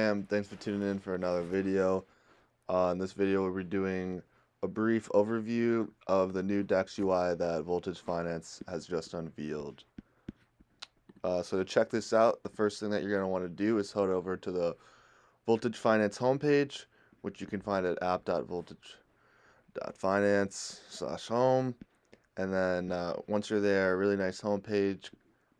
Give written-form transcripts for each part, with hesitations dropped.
Thanks for tuning in for another video. In this video, we'll be doing a brief overview of the new DEX UI that Voltage Finance has just unveiled. So to check this out, the first thing that you're going to want to do is head over to the Voltage Finance homepage, which you can find at app.voltage.finance/home. And then once you're there, a really nice homepage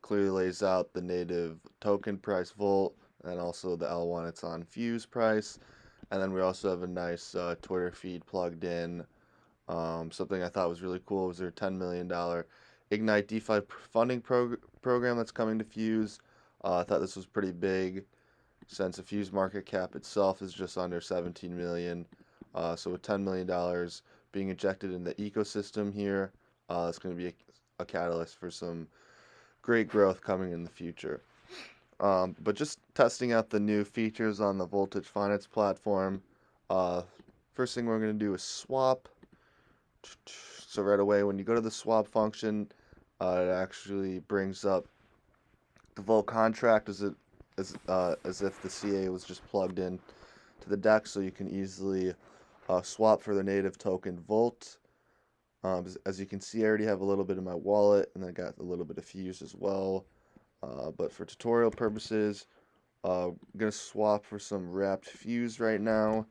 clearly lays out the native token price volt and also the L1 it's on fuse price. And then we also have a nice Twitter feed plugged in. Something I thought was really cool was their $10 million Ignite DeFi funding program that's coming to Fuse. I thought this was pretty big since the Fuse market cap itself is just under 17 million. So with $10 million being injected in the ecosystem here, it's going to be a catalyst for some great growth coming in the future. But just testing out the new features on the Voltage Finance platform. First thing we're going to do is swap. So right away, when you go to the swap function, it actually brings up the Volt contract as if the CA was just plugged in to the DEX, so you can easily swap for the native token Volt. As you can see, I already have a little bit in my wallet, and I got a little bit of Fuse as well. But for tutorial purposes, I'm going to swap for some wrapped Fuse right now,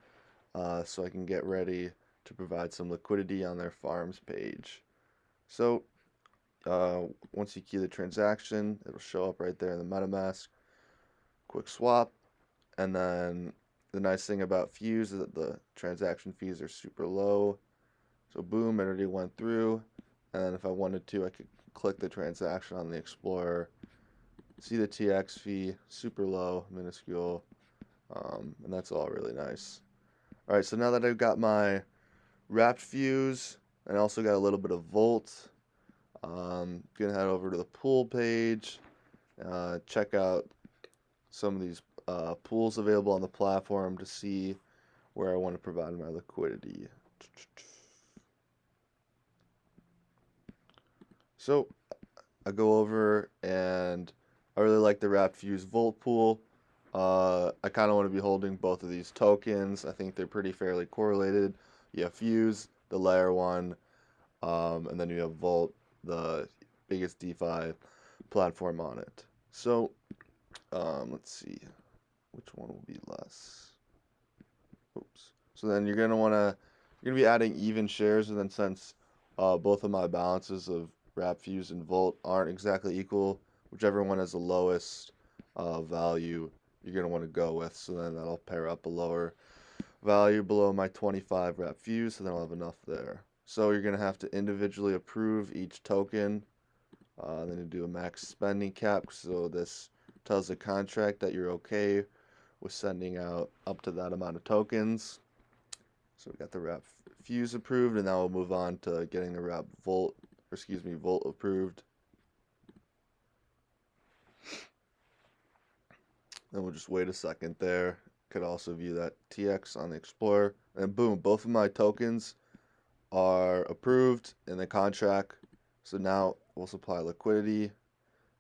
so I can get ready to provide some liquidity on their farms page. So once you key the transaction, it'll show up right there in the MetaMask. Quick swap, and then the nice thing about Fuse is that the transaction fees are super low. So boom, it already went through, and then if I wanted to, I could click the transaction on the Explorer, see the TX fee, super low, minuscule, and that's all really nice. Alright, so now that I've got my wrapped Fuse, and I also got a little bit of Volt, I'm going to head over to the pool page, check out some of these pools available on the platform to see where I want to provide my liquidity. So I go over and I really like the wrapped Fuse Volt pool. I kind of want to be holding both of these tokens. I think they're pretty fairly correlated. You have Fuse, the layer one, and then you have Volt, the biggest DeFi platform on it. So let's see, which one will be less? Oops. So then you're gonna be adding even shares, and then since both of my balances of wrap, Fuse, and Volt aren't exactly equal, whichever one has the lowest value you're going to want to go with. So then that'll pair up a lower value below my 25 wrap Fuse, so then I'll have enough there. So you're going to have to individually approve each token. Then you do a max spending cap, so this tells the contract that you're okay with sending out up to that amount of tokens. So we got the wrap Fuse approved, and now we'll move on to getting the wrap Volt approved. Then we'll just wait a second there. Could also view that TX on the Explorer. And boom, both of my tokens are approved in the contract. So now we'll supply liquidity.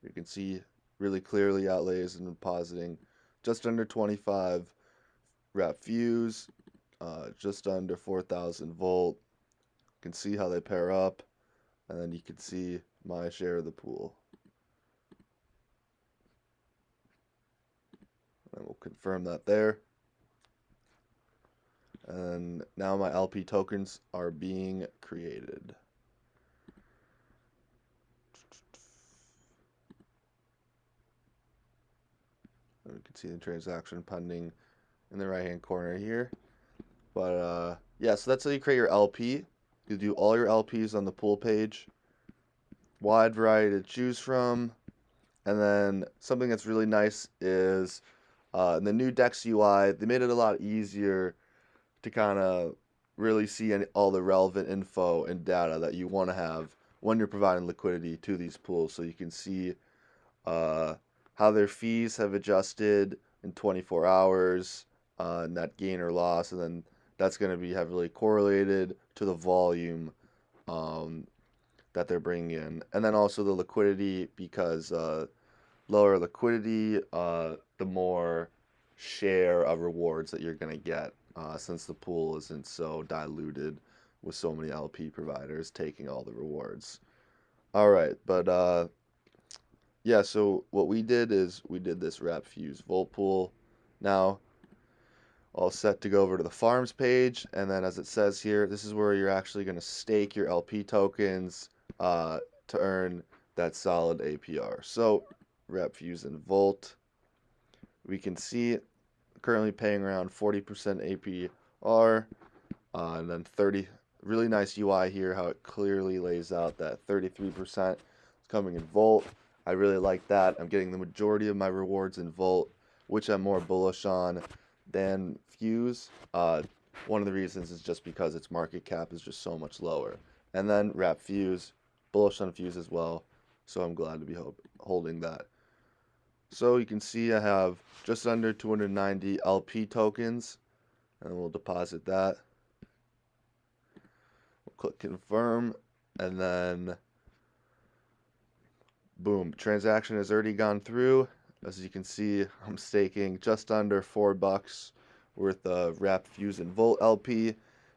You can see really clearly outlays and depositing just under 25 wrap Fuse, just under 4,000 Volt. You can see how they pair up, and then you can see my share of the pool. And we'll confirm that there. And now my LP tokens are being created. And we can see the transaction pending in the right hand corner here. But yeah, so that's how you create your LP. You do all your LPs on the pool page. Wide variety to choose from. And then something that's really nice is in the new DEX UI, they made it a lot easier to kind of really see all the relevant info and data that you want to have when you're providing liquidity to these pools. So you can see how their fees have adjusted in 24 hours, net gain or loss, and then that's going to be heavily correlated to the volume that they're bringing in. And then also the liquidity, because lower liquidity, the more share of rewards that you're going to get since the pool isn't so diluted with so many LP providers taking all the rewards. All right, but yeah, so what we did is we did this wrap fuse volt pool. Now, all set to go over to the farms page, and then as it says here, this is where you're actually going to stake your LP tokens to earn that solid APR. So, wrap fuse and volt, we can see currently paying around 40% APR, and then 30. Really nice UI here, how it clearly lays out that 33% is coming in Volt. I really like that. I'm getting the majority of my rewards in Volt, which I'm more bullish on than Fuse. One of the reasons is just because its market cap is just so much lower. And then Wrap Fuse, bullish on Fuse as well, so I'm glad to be holding that. So you can see I have just under 290 LP tokens, and we'll deposit that. Click confirm, and then boom, transaction has already gone through. As you can see, I'm staking just under $4 worth of Wrap Fuse and Volt LP,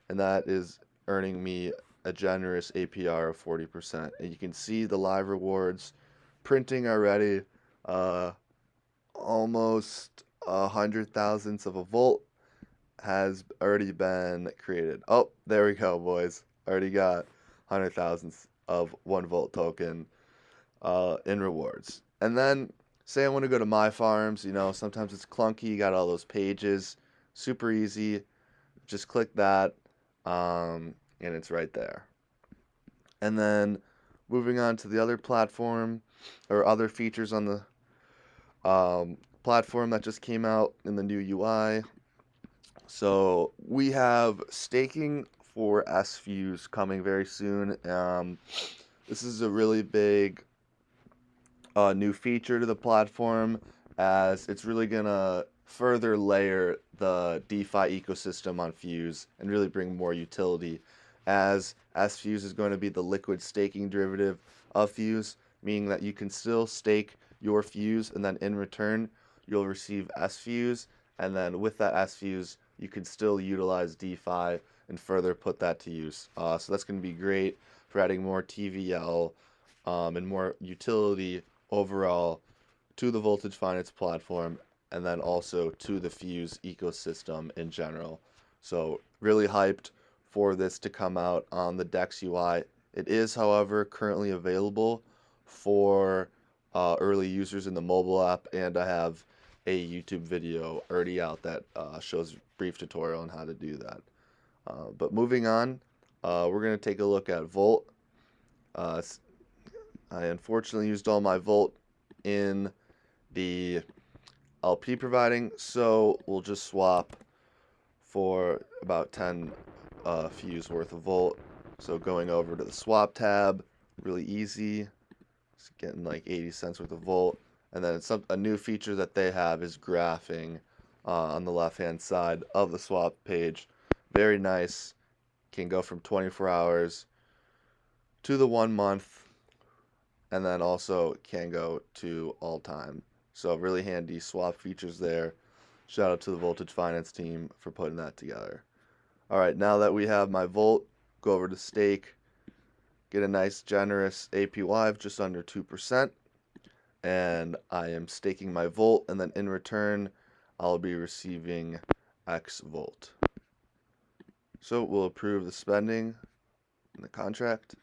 and that is earning me a generous APR of 40%. And you can see the live rewards printing already, almost 100 thousandths of a volt has already been created. Oh, there we go, boys. Already got 100 thousandths of 1 volt token in rewards. And then say I want to go to my farms, sometimes it's clunky, you got all those pages, super easy, just click that, and it's right there. And then moving on to the other platform, or other features on the platform that just came out in the new UI. So we have staking for SFuse coming very soon. This is a really big new feature to the platform, as it's really gonna further layer the DeFi ecosystem on Fuse and really bring more utility, as SFuse is going to be the liquid staking derivative of Fuse, meaning that you can still stake your Fuse and then in return you'll receive SFuse, and then with that SFuse you can still utilize DeFi and further put that to use. So that's going to be great for adding more TVL and more utility overall to the Voltage Finance platform, and then also to the Fuse ecosystem in general. So really hyped for this to come out on the DEX UI. It is, however, currently available for early users in the mobile app, and I have a YouTube video already out that shows a brief tutorial on how to do that. But moving on, we're going to take a look at Volt. I unfortunately used all my Volt in the LP providing, so we'll just swap for about 10 Fuse worth of Volt. So going over to the swap tab, really easy. It's getting like 80 cents worth of Volt. And then a new feature that they have is graphing on the left-hand side of the swap page. Very nice. Can go from 24 hours to the 1 month, and then also can go to all time. So really handy swap features there. Shout out to the Voltage Finance team for putting that together. All right, now that we have my Volt, go over to stake, get a nice generous APY of just under 2%. And I am staking my Volt, and then in return, I'll be receiving xVOLT. So we'll approve the spending in the contract,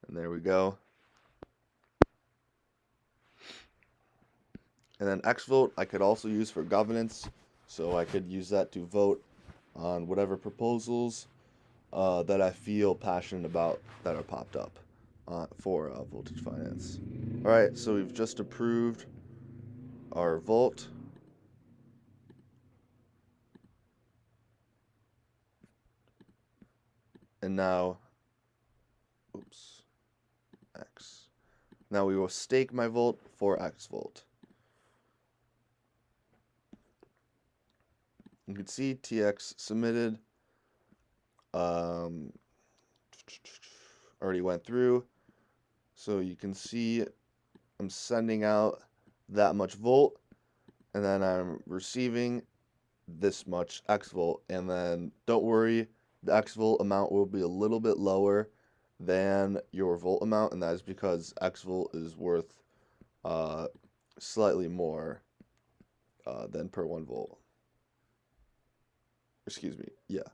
and there we go. And then xVOLT I could also use for governance, so I could use that to vote on whatever proposals that I feel passionate about that are popped up for Voltage Finance. All right, so we've just approved our Volt. And now, X. Now we will stake my Volt for xVOLT. You can see TX submitted. Already went through. So you can see I'm sending out that much Volt, and then I'm receiving this much xVOLT, and then don't worry, the xVOLT amount will be a little bit lower than your volt amount, and that is because xVOLT is worth uh, slightly more than per 1 volt. Excuse me. Yeah.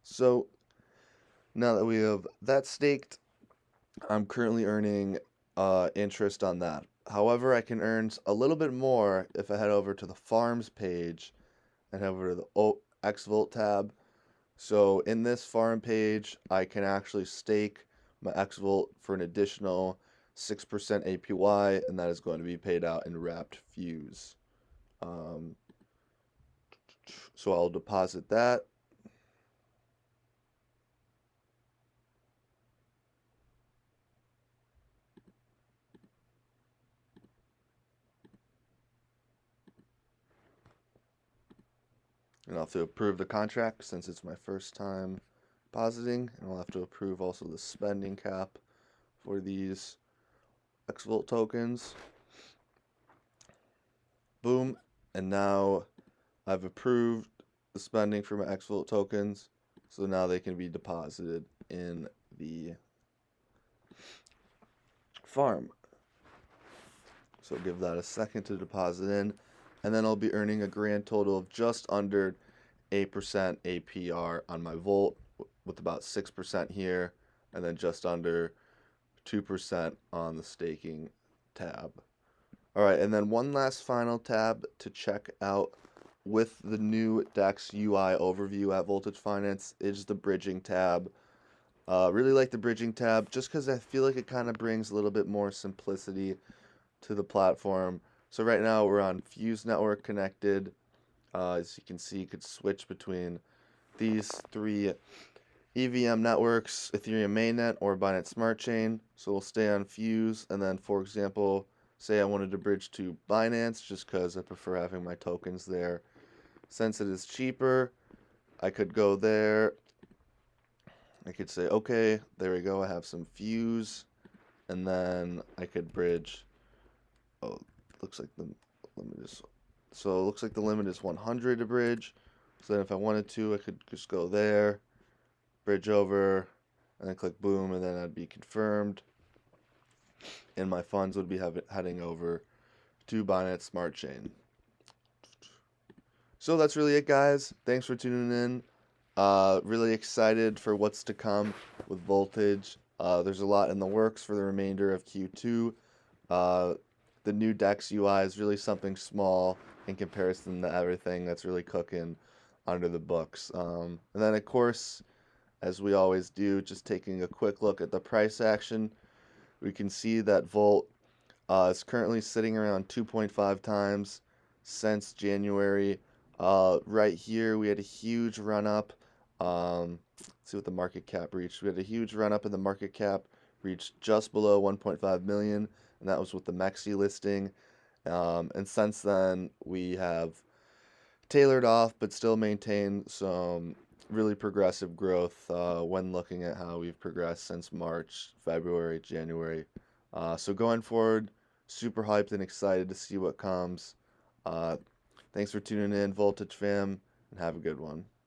So now that we have that staked, I'm currently earning interest on that. However, I can earn a little bit more if I head over to the farms page and head over to the xVOLT tab. So in this farm page, I can actually stake my xVOLT for an additional 6% APY, and that is going to be paid out in wrapped fuse. Um, so I'll deposit that. And I'll have to approve the contract since it's my first time depositing. And I'll have to approve also the spending cap for these xVOLT tokens. Boom. And now I've approved the spending for my xVOLT tokens. So now they can be deposited in the farm. So give that a second to deposit in. And then I'll be earning a grand total of just under 8% APR on my Volt, with about 6% here, and then just under 2% on the staking tab. All right, and then one last final tab to check out with the new DEX UI overview at Voltage Finance is the bridging tab. Really like the bridging tab just because I feel like it kind of brings a little bit more simplicity to the platform. So right now we're on Fuse Network connected. As you can see, you could switch between these three EVM networks, Ethereum mainnet or Binance Smart Chain. So we'll stay on Fuse, and then for example, say I wanted to bridge to Binance just because I prefer having my tokens there. Since it is cheaper, I could go there. I could say, okay, there we go, I have some Fuse, and then I could bridge. Oh, looks like the limit is, so it looks like the limit is 100 to bridge. So then if I wanted to, I could just go there, bridge over, and then click boom, and then I'd be confirmed, and my funds would be heading over to Binance Smart Chain. So that's really it, guys. Thanks for tuning in. Really excited for what's to come with Voltage. There's a lot in the works for the remainder of Q2. The new DEX UI is really something small in comparison to everything that's really cooking under the books. And then, of course, as we always do, just taking a quick look at the price action, we can see that Volt is currently sitting around 2.5 times since January. Right here, we had a huge run up. Let's see what the market cap reached. We had a huge run up in the market cap, reached just below 1.5 million, and that was with the Mexi listing. And since then, we have tailored off, but still maintain some really progressive growth when looking at how we've progressed since March, February, January. So going forward, super hyped and excited to see what comes. Thanks for tuning in, Voltage fam, and have a good one.